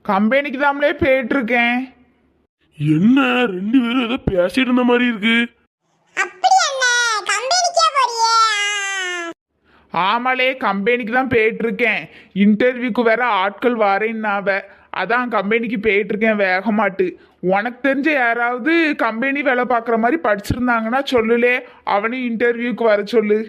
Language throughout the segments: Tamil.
கம்பெனிக்கு தாமலே போயிட்டு இருக்கேன். என்ன ரெண்டு பேரும் ஏதோ பேசிட்டு இருந்த மாதிரி இருக்கு. ஆமாலே கம்பெனிக்கு தான் போயிட்டு இருக்கேன். இன்டர்வியூக்கு வேற ஆட்கள் வரேன்னாவ, அதான் கம்பெனிக்கு போயிட்டு இருக்கேன் வேகமாட்டு. உனக்கு தெரிஞ்ச யாராவது கம்பெனி வேலை பார்க்குற மாதிரி படிச்சிருந்தாங்கன்னா சொல்லுலே, அவனையும் இன்டர்வியூக்கு வர சொல்லு.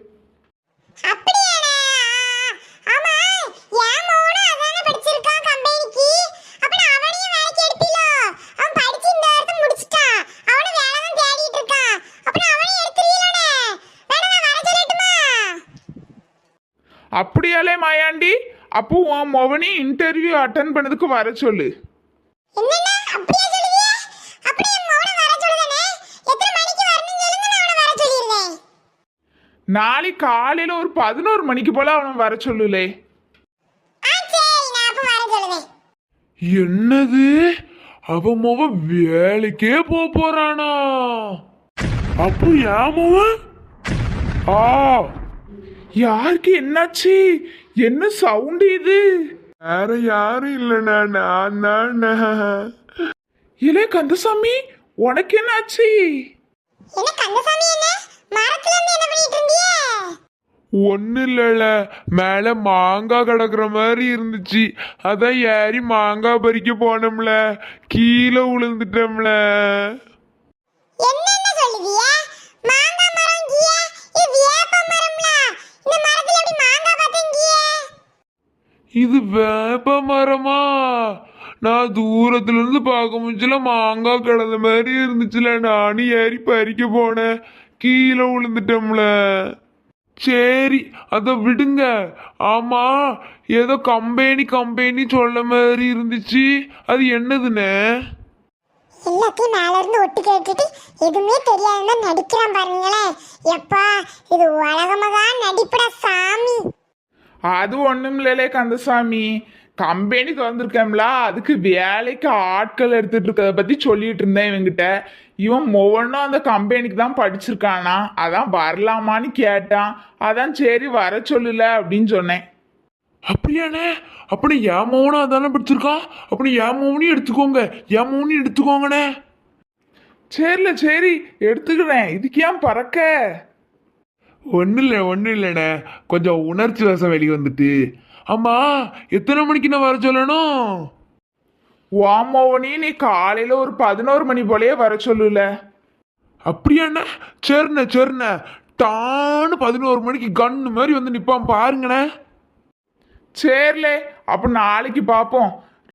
அப்படியாலே மாயாண்டி, அப்போ உன் மொவனி இன்டர்வியூ அட்டன் பண்ணதுக்கு வர சொல்லு. நாளைக்கு காலையில ஒரு 11 மணிக்கு போல அவனை வர சொல்லுலே. என்னது அவன் மொவ வேலைக்கே போறானா? அப்போ ஏன் மொவ? ஆ யாருக்கு என்னாச்சு? என்ன சவுண்ட் இது? வேற யாரும் இல்லைண்ணா, நான் தான். இலே கந்தசாமி, உனக்கு என்னாச்சு? ஒண்ணு இல்லல, மேல மாங்காய் கிடக்குற மாதிரி இருந்துச்சு, அதான் ஏறி மாங்காய் பறிக்க போனோம்ல, கீழே விழுந்துட்டோம்ல. இது வேப்ப மரமா? நான் தூரத்துல இருந்து பார்க்க முடிச்சல மாங்காய் கிடந்த மாதிரி இருந்துச்சுல, நானும் ஏறி பறிக்க போனேன், கீழே விழுந்துட்டோம்ல. சரி அத விடுங்க. ஆமா, ஏதோ கம்பெனி சொல்ல மாதிரி இருந்துச்சு, அது என்னதுன்னு? எல்லாத்தையும் மேல இருந்து ஒட்டு கேட்டுட்டு எதுவுமே தெரியாதுன்னு நடிக்கிறான் பாருங்களேன். எப்பா இது உலகமதான் நடிப்படா சாமி. அது ஒண்ணும் இல்லையே கந்தசாமி, கம்பெனி திறந்துருக்கேன்ல, அதுக்கு வேலைக்கு ஆட்கள் எடுத்துட்டு இருக்கிறத பத்தி சொல்லிட்டு இருந்தேன் இவங்கிட்ட. இவன் ஒவ்வொன்றும் அந்த கம்பெனிக்கு தான் படிச்சிருக்கானா, அதான் வரலாமான்னு கேட்டான். அதான் சரி வர சொல்லல அப்படின்னு சொன்னேன். அப்படியாண்ணே? அப்படி என் மௌனம் அதானே படிச்சிருக்கான், அப்படி என் மௌனையும் எடுத்துக்கோங்க, என் மௌனையும் எடுத்துக்கோங்கண்ணே. சரில சரி எடுத்துக்கிறேன், இதுக்கு ஏன் பறக்க? ஒன்றும் இல்லைண்ணே, கொஞ்சம் உணர்ச்சி வசம் வெளியே வந்துட்டு. ஆமா, எத்தனை மணிக்கு நான் வர சொல்லணும்? வாமோவனி நீ காலையில ஒரு 11 மணி போலயே வர சொல்லுல. அப்படியாண்ணே? சரிண்ணே, டான்னு 11 மணிக்கு கண்ணு மாதிரி வந்து நிற்பான் பாருங்கண்ணே. சரிலே, அப்போ நாளைக்கு பார்ப்போம்.